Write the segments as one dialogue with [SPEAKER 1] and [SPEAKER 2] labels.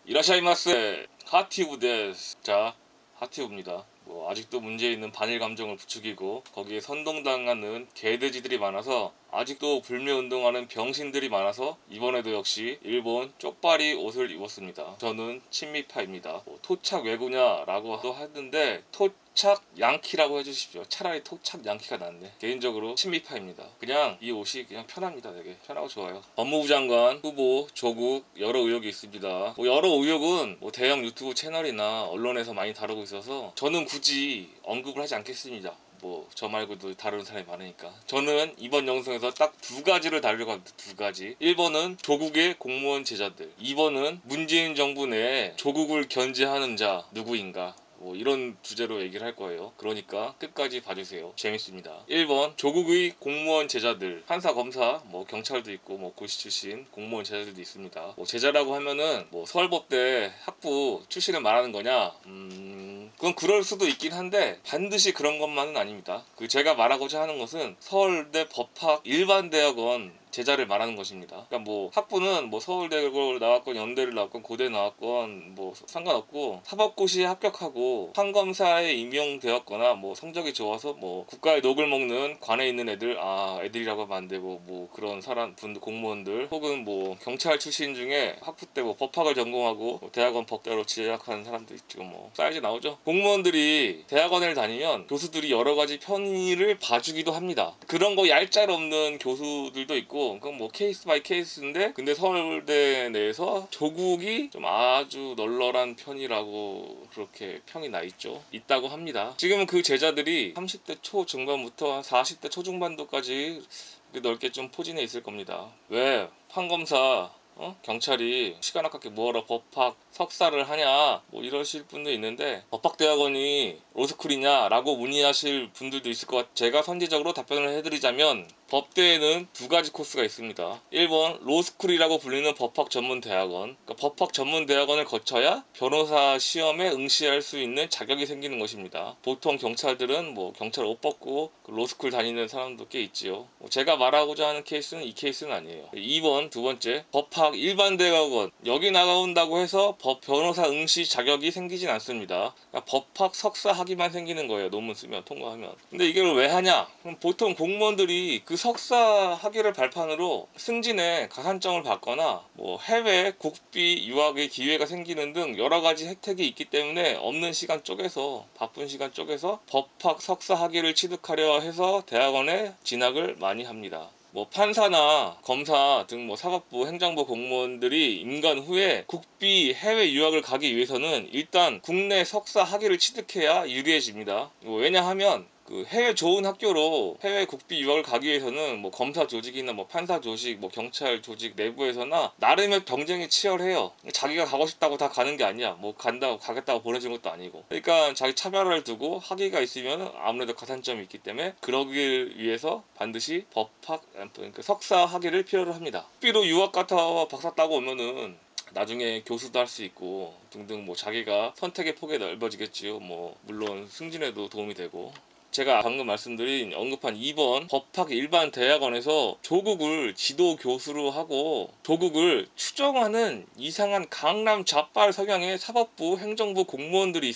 [SPEAKER 1] 이라샤이마스 하티브 데스. 자, 하티브입니다. 뭐 아직도 문제 있는 반일 감정을 부추기고 거기에 선동당하는 개돼지들이 많아서 아직도 불매운동하는 병신들이 많아서 이번에도 역시 일본 쪽발이 옷을 입었습니다. 저는 친미파입니다. 뭐 토착 왜구냐라고 하는데 토착 양키라고 해주십시오. 차라리 토착 양키가 낫네. 개인적으로 친미파입니다. 그냥 이 옷이 그냥 편합니다. 되게 편하고 좋아요. 법무부 장관 후보 조국 여러 의혹이 있습니다. 뭐 여러 의혹은 뭐 대형 유튜브 채널이나 언론에서 많이 다루고 있어서 저는 굳이 언급을 하지 않겠습니다. 뭐 저 말고도 다루는 사람이 많으니까. 저는 이번 영상에서 딱 두 가지를 다루려고 합니다. 두 가지. 1번은 조국의 공무원 제자들, 2번은 문재인 정부 내에 조국을 견제하는 자 누구인가, 뭐 이런 주제로 얘기를 할 거예요. 그러니까 끝까지 봐주세요. 재밌습니다. 1번 조국의 공무원 제자들, 판사, 검사, 뭐 경찰도 있고 뭐 고시 출신 공무원 제자들도 있습니다. 뭐 제자라고 하면은 뭐 서울법대 학부 출신을 말하는 거냐? 그건 그럴 수도 있긴 한데 반드시 그런 것만은 아닙니다. 그 제가 말하고자 하는 것은 서울대 법학 일반대학원 제자를 말하는 것입니다. 그러니까 뭐 학부는 뭐 서울대를 나왔건 연대를 나왔건 고대 나왔건 뭐 상관없고 사법고시에 합격하고 판검사에 임용되었거나 뭐 성적이 좋아서 뭐 국가의 녹을 먹는 관에 있는 애들, 애들이라고 하면 안 되고 뭐 그런 사람 분들, 공무원들, 혹은 뭐 경찰 출신 중에 학부 때 뭐 법학을 전공하고 뭐 대학원 법대로 진학하는 사람도 있고 뭐 사이즈 나오죠. 공무원들이 대학원을 다니면 교수들이 여러 가지 편의를 봐주기도 합니다. 그런 거 얄짤 없는 교수들도 있고 그건 뭐 케이스 바이 케이스인데, 근데 서울대 내에서 조국이 좀 아주 널널한 편이라고 그렇게 평이 나 있다고 합니다. 지금은 그 제자들이 30대 초 중반부터 40대 초중반도까지 넓게 좀 포진해 있을 겁니다. 왜 판검사 경찰이 시간 아깝게 뭐하러 법학 석사를 하냐 뭐 이러실 분도 있는데, 법학대학원이 로스쿨이냐 라고 문의하실 분들도 있을 것 같아요. 제가 선제적으로 답변을 해드리자면 법대에는 두 가지 코스가 있습니다. 1번 로스쿨이라고 불리는 법학 전문 대학원, 그러니까 법학 전문 대학원을 거쳐야 변호사 시험에 응시할 수 있는 자격이 생기는 것입니다. 보통 경찰들은 뭐 경찰 옷 벗고 로스쿨 다니는 사람도 꽤 있지요. 제가 말하고자 하는 케이스는 이 케이스는 아니에요. 2번 두 번째 법학 일반 대학원, 여기 나가온다고 해서 법 변호사 응시 자격이 생기진 않습니다. 그러니까 법학 석사 학위만 생기는 거예요. 논문 쓰면, 통과하면. 근데 이걸 왜 하냐? 그럼 보통 공무원들이 그 석사 학위를 발판으로 승진에 가산점을 받거나 뭐 해외 국비 유학의 기회가 생기는 등 여러 가지 혜택이 있기 때문에 없는 시간 쪼개서, 바쁜 시간 쪼개서 법학 석사 학위를 취득하려 해서 대학원에 진학을 많이 합니다. 뭐 판사나 검사 등 뭐 사법부, 행정부 공무원들이 임관 후에 국비 해외 유학을 가기 위해서는 일단 국내 석사 학위를 취득해야 유리해집니다. 왜냐하면 그 해외 좋은 학교로 해외 국비 유학을 가기 위해서는 뭐 검사 조직이나 뭐 판사 조직, 뭐 경찰 조직 내부에서나 나름의 경쟁이 치열해요. 자기가 가고 싶다고 다 가는 게 아니야. 뭐 간다고 가겠다고 보내주는 것도 아니고. 그러니까 자기 차별화를 두고 학위가 있으면 아무래도 가산점이 있기 때문에 그러기 위해서 반드시 법학, 그러니까 석사 학위를 필요로 합니다. 국비로 유학 갔다 박사 따고 오면은 나중에 교수도 할 수 있고 등등 뭐 자기가 선택의 폭이 넓어지겠지요. 뭐 물론 승진에도 도움이 되고. 제가 방금 말씀드린 언급한 2번 법학 일반 대학원에서 조국을 지도 교수로 하고 조국을 추종하는 이상한 강남 좌빨 성향의 사법부, 행정부 공무원들이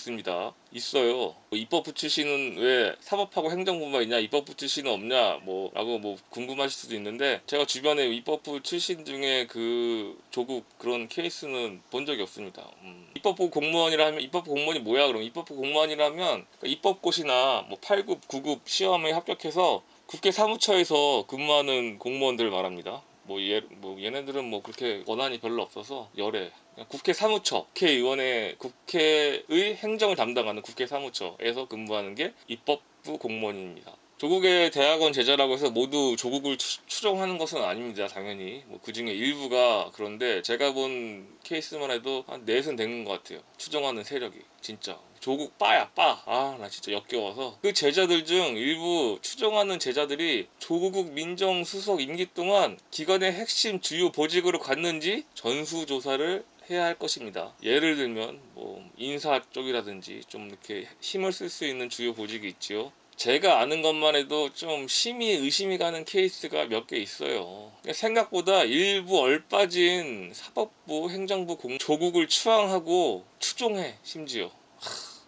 [SPEAKER 1] 있어요. 입법부 출신은 왜 사법하고 행정부만 있냐, 입법부 출신은 없냐 뭐 라고 뭐 궁금하실 수도 있는데, 제가 주변에 입법부 출신 중에 그 조국 그런 케이스는 본 적이 없습니다. 입법부 공무원이라면, 입법부 공무원이 뭐야? 그럼 입법부 공무원이라면 입법고시나 뭐 8급, 9급 시험에 합격해서 국회 사무처에서 근무하는 공무원들 말합니다. 뭐 얘네들은 뭐 그렇게 권한이 별로 없어서 열애, 국회 사무처, 국회의 행정을 담당하는 국회 사무처에서 근무하는 게 입법부 공무원입니다. 조국의 대학원 제자라고 해서 모두 조국을 추종하는 것은 아닙니다. 당연히 뭐 그중에 일부가. 그런데 제가 본 케이스만 해도 한 넷은 되는 것 같아요. 추종하는 세력이 진짜 조국 빠야 빠. 나 진짜 역겨워서. 그 제자들 중 일부 추종하는 제자들이 조국 민정수석 임기 동안 기관의 핵심 주요 보직으로 갔는지 전수조사를 해야 할 것입니다. 예를 들면 뭐 인사 쪽이라든지 좀 이렇게 힘을 쓸 수 있는 주요 보직이 있지요. 제가 아는 것만 해도 좀 심히 의심이 가는 케이스가 몇 개 있어요. 생각보다 일부 얼빠진 사법부, 행정부 조국을 추앙하고 추종해. 심지어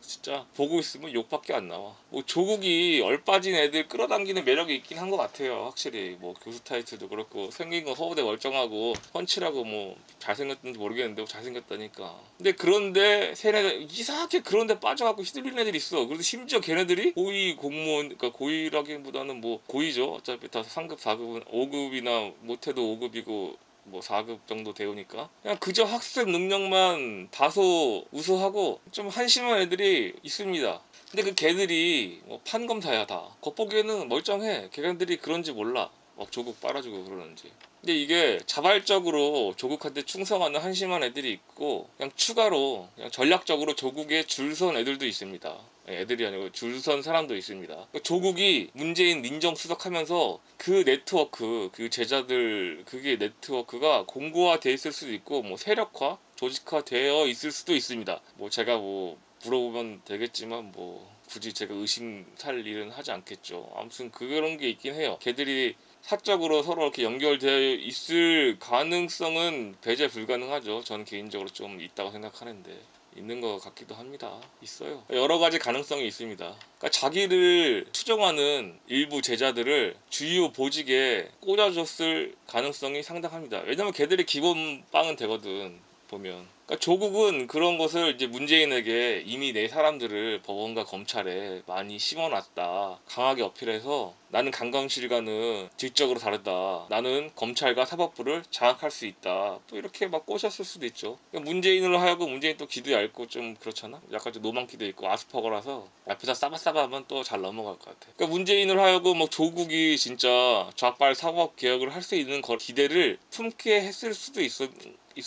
[SPEAKER 1] 진짜 보고 있으면 욕밖에 안 나와. 뭐 조국이 얼빠진 애들 끌어당기는 매력이 있긴 한 것 같아요. 확실히 뭐 교수 타이틀도 그렇고 생긴 건 서울대 멀쩡하고 펀치라고 뭐 잘생겼는지 모르겠는데 잘생겼다니까. 근데 그런데 세네 이상하게 그런데 빠져갖고 휘둘리는 애들이 있어. 그래도 심지어 걔네들이 고위 공무원, 그러니까 고위라기보다는 뭐 고위죠. 어차피 다 상급 4급은 5급이나 못해도 5급이고 뭐 4급 정도 되우니까 그냥 그저 학습 능력만 다소 우수하고 좀 한심한 애들이 있습니다. 근데 그 걔들이 뭐 판검사야 다. 겉보기에는 멀쩡해. 걔네들이 그런지 몰라. 막 조국 빨아주고 그러는지. 근데 이게 자발적으로 조국한테 충성하는 한심한 애들이 있고 그냥 추가로 그냥 전략적으로 조국에 줄선 애들도 있습니다. 애들이 아니고 줄선 사람도 있습니다. 그러니까 조국이 문재인 민정수석하면서 그 네트워크, 그 제자들 그게 네트워크가 공고화돼 있을 수도 있고 뭐 세력화, 조직화되어 있을 수도 있습니다. 뭐 제가 뭐 물어보면 되겠지만 뭐 굳이 제가 의심 살 일은 하지 않겠죠. 아무튼 그런 게 있긴 해요. 걔들이 사적으로 서로 이렇게 연결되어 있을 가능성은 배제 불가능하죠. 저는 개인적으로 좀 있다고 생각하는데 있는 것 같기도 합니다. 있어요. 여러 가지 가능성이 있습니다. 그러니까 자기를 추종하는 일부 제자들을 주요 보직에 꽂아줬을 가능성이 상당합니다. 왜냐면 걔들이 기본 빵은 되거든. 보면. 그러니까 조국은 그런 것을 이제 문재인에게 이미 내 사람들을 법원과 검찰에 많이 심어놨다. 강하게 어필해서 나는 강감실과는 질적으로 다르다. 나는 검찰과 사법부를 장악할 수 있다. 또 이렇게 막 꼬셨을 수도 있죠. 그러니까 문재인으로 하여금 문재인 또 기도 얇고 좀 그렇잖아. 약간 좀 노만기도 있고 아스퍼거라서 앞에서 싸바싸바하면 또 잘 넘어갈 것 같아. 그러니까 문재인으로 하여금 뭐 조국이 진짜 좌빨 사법 개혁을 할 수 있는 기대를 품게 했을 수도 있을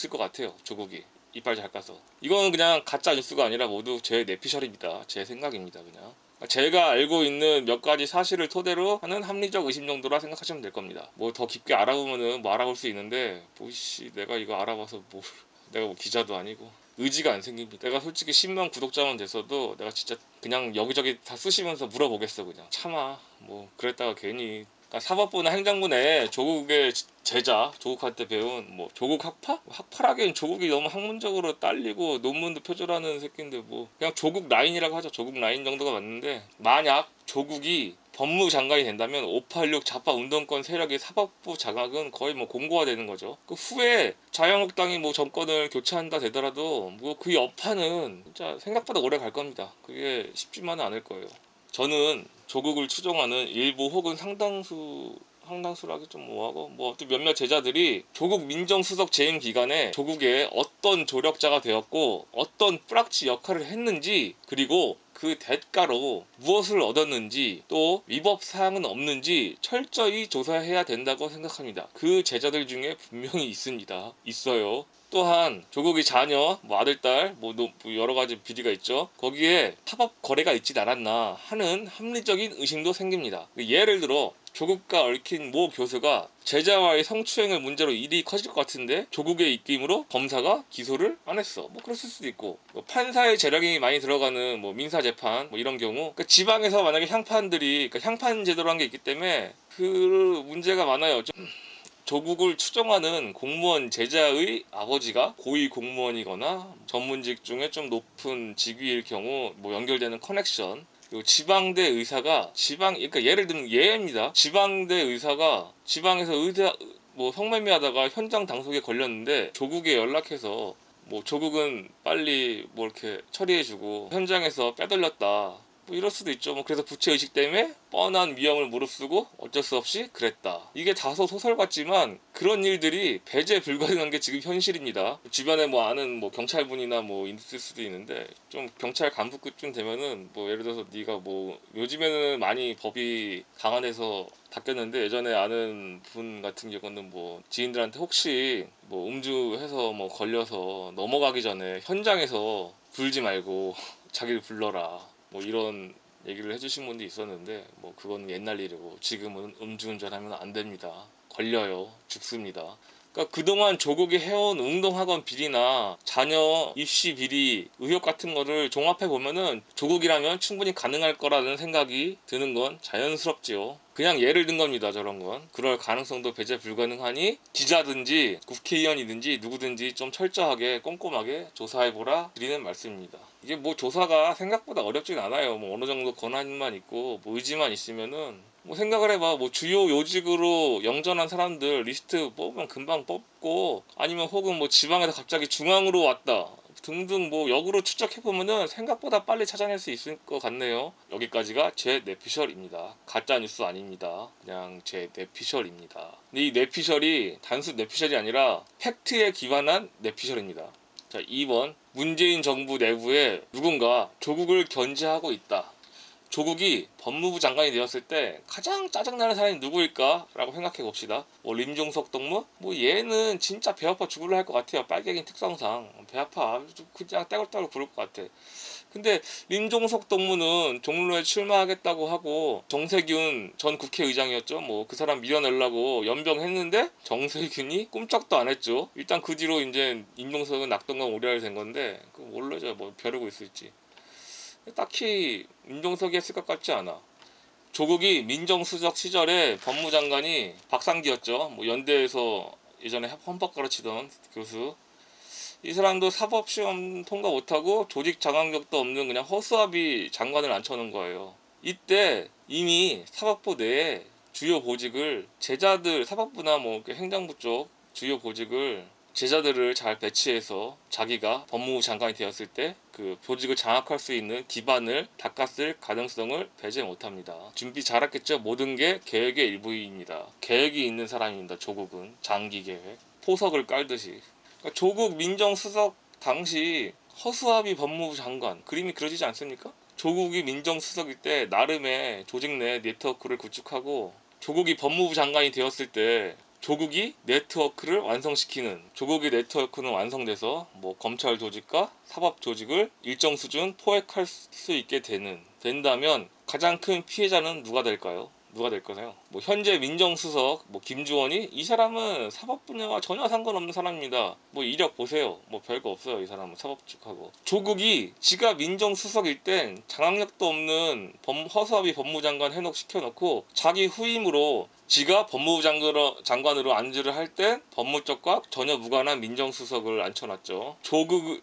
[SPEAKER 1] 것 같아요. 조국이. 이빨 잘 까서. 이거는 그냥 가짜 뉴스가 아니라 모두 제 내피셜입니다. 제 생각입니다. 그냥. 제가 알고 있는 몇 가지 사실을 토대로 하는 합리적 의심 정도라 생각하시면 될 겁니다. 뭐 더 깊게 알아보면은 뭐 알아볼 수 있는데 뭐씨 내가 이거 알아봐서 뭐 내가 뭐 기자도 아니고 의지가 안 생깁니다. 내가 솔직히 10만 구독자만 됐어도 내가 진짜 그냥 여기저기 다 쓰시면서 물어보겠어. 그냥 참아. 뭐 그랬다가 괜히 사법부나 행정부 내에 조국의 제자, 조국한테 배운 뭐 조국 학파? 학파라기엔 조국이 너무 학문적으로 딸리고 논문도 표절하는 새끼인데 뭐 그냥 조국 라인이라고 하죠. 조국 라인 정도가 맞는데 만약 조국이 법무장관이 된다면 586 좌파 운동권 세력의 사법부 장악은 거의 뭐 공고화되는 거죠. 그 후에 자유한국당이 뭐 정권을 교체한다 되더라도 뭐 그 여파는 진짜 생각보다 오래 갈 겁니다. 그게 쉽지만은 않을 거예요. 저는 조국을 추종하는 일부 혹은 상당수라기 좀 뭐하고 뭐 또 몇몇 제자들이 조국 민정수석 재임 기간에 조국의 어떤 조력자가 되었고 어떤 뿌락치 역할을 했는지 그리고 그 대가로 무엇을 얻었는지 또 위법 사항은 없는지 철저히 조사해야 된다고 생각합니다. 그 제자들 중에 분명히 있어요. 또한 조국의 자녀, 뭐 아들, 딸, 뭐 여러 가지 비리가 있죠. 거기에 사법 거래가 있지 않았나 하는 합리적인 의심도 생깁니다. 예를 들어 조국과 얽힌 모 교수가 제자와의 성추행을 문제로 일이 커질 것 같은데 조국의 입김으로 검사가 기소를 안 했어. 뭐 그랬을 수도 있고 뭐 판사의 재량이 많이 들어가는 뭐 민사재판 뭐 이런 경우 그러니까 지방에서 만약에 향판들이 그러니까 향판 제도라는 게 있기 때문에 그 문제가 많아요. 조국을 추종하는 공무원 제자의 아버지가 고위 공무원이거나 전문직 중에 좀 높은 직위일 경우 뭐 연결되는 커넥션 그리고 지방대 의사가 그러니까 예를 들면 예입니다. 지방대 의사가 지방에서 의사 뭐 성매매하다가 현장 단속에 걸렸는데 조국에 연락해서 뭐 조국은 빨리 뭐 이렇게 처리해주고 현장에서 빼돌렸다. 뭐 이럴 수도 있죠. 뭐 그래서 부채의식 때문에 뻔한 위험을 무릅쓰고 어쩔 수 없이 그랬다. 이게 다소 소설 같지만 그런 일들이 배제 불가능한 게 지금 현실입니다. 주변에 뭐 아는 뭐 경찰분이나 뭐 있을 수도 있는데 좀 경찰 간부급쯤 되면은 뭐 예를 들어서 네가 뭐 요즘에는 많이 법이 강화돼서 바뀌었는데 예전에 아는 분 같은 경우는 뭐 지인들한테 혹시 뭐 음주해서 뭐 걸려서 넘어가기 전에 현장에서 불지 말고 자기를 불러라. 뭐 이런 얘기를 해주신 분도 있었는데 뭐 그건 옛날 일이고 지금은 음주운전하면 안 됩니다. 걸려요. 죽습니다. 그러니까 그동안 조국이 해온 운동학원 비리나 자녀 입시 비리 의혹 같은 거를 종합해 보면은 조국이라면 충분히 가능할 거라는 생각이 드는 건 자연스럽지요. 그냥 예를 든 겁니다. 저런 건 그럴 가능성도 배제 불가능하니 기자든지 국회의원이든지 누구든지 좀 철저하게 꼼꼼하게 조사해보라 드리는 말씀입니다. 이게 뭐 조사가 생각보다 어렵진 않아요. 뭐 어느 정도 권한만 있고 뭐 의지만 있으면은 뭐 생각을 해봐. 뭐 주요 요직으로 영전한 사람들 리스트 뽑으면 금방 뽑고, 아니면 혹은 뭐 지방에서 갑자기 중앙으로 왔다 등등 뭐 역으로 추적해보면은 생각보다 빨리 찾아낼 수 있을 것 같네요. 여기까지가 제 뇌피셜입니다. 가짜뉴스 아닙니다. 그냥 제 뇌피셜입니다. 근데 이 뇌피셜이 단순 뇌피셜이 아니라 팩트에 기반한 뇌피셜입니다. 자, 2번, 문재인 정부 내부에 누군가 조국을 견제하고 있다. 조국이 법무부 장관이 되었을 때 가장 짜증나는 사람이 누구일까? 라고 생각해 봅시다. 뭐 림종석 동무? 뭐 얘는 진짜 배 아파 죽을라 할 것 같아요. 빨갱이 특성상 배 아파 그냥 떼굴떼굴 구를 것 같아. 근데 림종석 동무는 종로에 출마하겠다고 하고 정세균 전 국회의장이었죠. 뭐 그 사람 밀어내려고 연병했는데 정세균이 꼼짝도 안 했죠. 일단 그 뒤로 이제 임종석은 낙동강 오리알이 된 건데 그 몰라죠. 뭐 벼르고 있을지. 딱히 임종석이 했을 것 같지 않아. 조국이 민정수석 시절에 법무장관이 박상기였죠. 뭐 연대에서 예전에 헌법 가르치던 교수. 이 사람도 사법시험 통과 못하고 조직 장악력도 없는 그냥 허수아비 장관을 앉혀놓은 거예요. 이때 이미 사법부 내에 주요 보직을 제자들, 사법부나 뭐 행정부 쪽 주요 보직을 제자들을 잘 배치해서 자기가 법무부 장관이 되었을 때 그 보직을 장악할 수 있는 기반을 닦았을 가능성을 배제 못합니다. 준비 잘했겠죠. 모든 게 계획의 일부입니다. 계획이 있는 사람입니다. 조국은 장기 계획, 포석을 깔듯이. 그러니까 조국 민정수석 당시 허수아비 법무부 장관 그림이 그려지지 않습니까? 조국이 민정수석일 때 나름의 조직 내 네트워크를 구축하고, 조국이 법무부 장관이 되었을 때 조국이 네트워크를 완성시키는, 조국의 네트워크는 완성돼서 뭐 검찰 조직과 사법 조직을 일정 수준 포획할 수 있게 된다면 가장 큰 피해자는 누가 될까요? 누가 될 거세요? 뭐 현재 민정수석 뭐 김주원이, 이 사람은 사법 분야와 전혀 상관없는 사람입니다. 뭐 이력 보세요. 뭐 별거 없어요. 이 사람은 사법 쪽하고. 조국이 지가 민정수석일 땐 장악력도 없는 허수아비 법무장관 해놓고 시켜놓고 자기 후임으로 지가 법무부 장관으로 안주를 할 때 법무 쪽과 전혀 무관한 민정수석을 앉혀놨죠.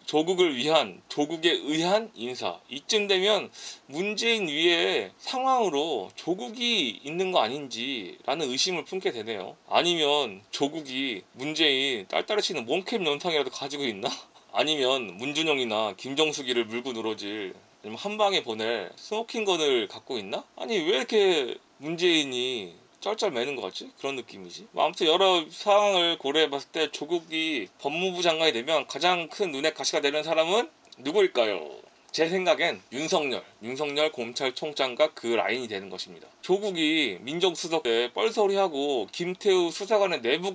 [SPEAKER 1] 조국을 위한, 조국에 의한 인사. 이쯤 되면 문재인 위에 상황으로 조국이 있는 거 아닌지라는 의심을 품게 되네요. 아니면 조국이 문재인 딸딸이 치는 몸캠 영상이라도 가지고 있나? 아니면 문준영이나 김정숙이를 물고 늘어질, 아니면 한 방에 보낼 스모킹건을 갖고 있나? 아니 왜 이렇게 문재인이 쩔쩔매는 것 같지? 그런 느낌이지. 뭐 아무튼 여러 상황을 고려해봤을 때 조국이 법무부 장관이 되면 가장 큰 눈에 가시가 되는 사람은 누구일까요? 제 생각엔 윤석열 검찰총장과 그 라인이 되는 것입니다. 조국이 민정수석 때 뻘소리하고 김태우 수사관의 내부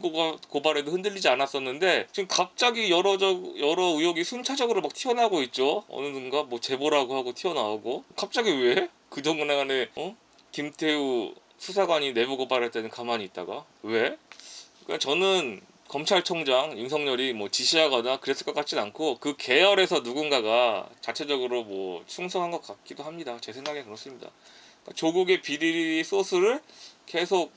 [SPEAKER 1] 고발에도 흔들리지 않았었는데 지금 갑자기 여러 의혹이 순차적으로 막 튀어나오고 있죠. 어느 누군가 뭐 제보라고 하고 튀어나오고, 갑자기 왜? 그동안에 김태우 수사관이 내부 고발할 때는 가만히 있다가 왜? 그러니까 저는 검찰총장 윤석열이 뭐 지시하거나 그랬을 것 같진 않고 그 계열에서 누군가가 자체적으로 뭐 충성한 것 같기도 합니다. 제 생각에 그렇습니다. 그러니까 조국의 비리 소스를 계속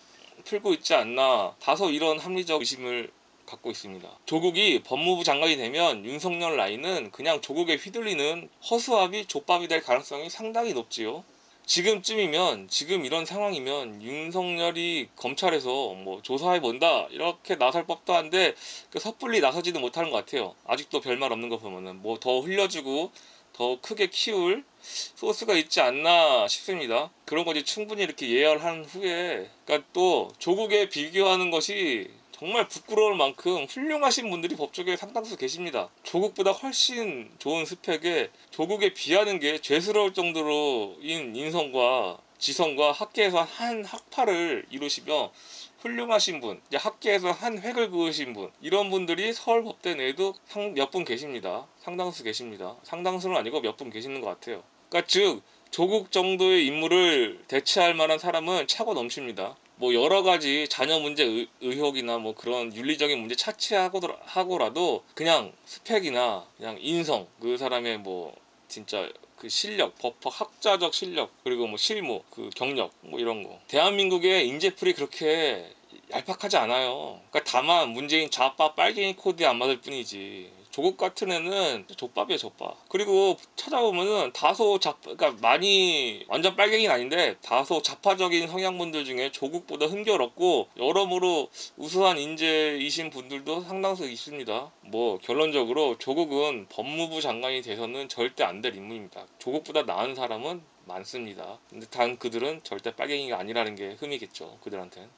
[SPEAKER 1] 풀고 있지 않나, 다소 이런 합리적 의심을 갖고 있습니다. 조국이 법무부 장관이 되면 윤석열 라인은 그냥 조국에 휘둘리는 허수아비 족밥이 될 가능성이 상당히 높지요. 지금쯤이면, 지금 이런 상황이면 윤석열이 검찰에서 뭐 조사해본다 이렇게 나설 법도 한데 섣불리 나서지는 못하는 것 같아요. 아직도 별말 없는 거 보면은 뭐 더 흘려주고 더 크게 키울 소스가 있지 않나 싶습니다. 그런 거지 충분히 이렇게 예열한 후에, 그러니까 또 조국에 비교하는 것이 정말 부끄러울 만큼 훌륭하신 분들이 법조계에 상당수 계십니다. 조국보다 훨씬 좋은 스펙에 조국에 비하는 게 죄스러울 정도로인 인성과 지성과 학계에서 한 학파를 이루시며 훌륭하신 분, 이제 학계에서 한 획을 그으신 분, 이런 분들이 서울법대 내에도 몇 분 계십니다. 상당수 계십니다. 상당수는 아니고 몇 분 계시는 것 같아요. 그러니까 즉 조국 정도의 인물을 대체할 만한 사람은 차고 넘칩니다. 뭐 여러 가지 자녀 문제 의혹이나 뭐 그런 윤리적인 문제 차치하고라도 그냥 스펙이나 그냥 인성, 그 사람의 뭐 진짜 그 실력, 법학 학자적 실력, 그리고 뭐 실무, 그 경력, 뭐 이런 거. 대한민국의 인재풀이 그렇게 얄팍하지 않아요. 그러니까 다만 문재인 좌파 빨갱이 코드에 안 맞을 뿐이지. 조국 같은 애는 족밥이에요, 족밥. 그리고 찾아보면은 다소 그러니까 많이 완전 빨갱이는 아닌데 다소 좌파적인 성향분들 중에 조국보다 흥겨롭고 여러모로 우수한 인재이신 분들도 상당수 있습니다. 뭐 결론적으로 조국은 법무부 장관이 돼서는 절대 안 될 인물입니다. 조국보다 나은 사람은 많습니다. 근데 단 그들은 절대 빨갱이가 아니라는 게 흠이겠죠, 그들한텐.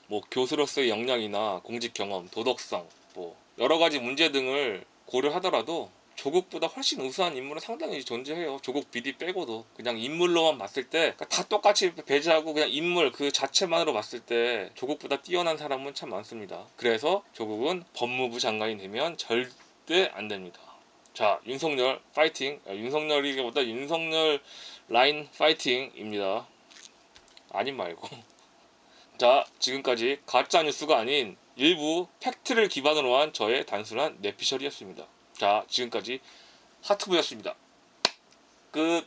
[SPEAKER 1] 뭐 교수로서의 역량이나 공직 경험, 도덕성, 뭐 여러 가지 문제 등을 고려하더라도 조국보다 훨씬 우수한 인물은 상당히 존재해요. 조국 비리 빼고도 그냥 인물로만 봤을 때 다 똑같이 배제하고 그냥 인물 그 자체만으로 봤을 때 조국보다 뛰어난 사람은 참 많습니다. 그래서 조국은 법무부 장관이 되면 절대 안 됩니다. 자, 윤석열 파이팅. 윤석열이기보다 윤석열 라인 파이팅입니다. 아님 말고. 자, 지금까지 가짜뉴스가 아닌 일부 팩트를 기반으로 한 저의 단순한 내피셜이었습니다. 자, 지금까지 하트부였습니다. 끝.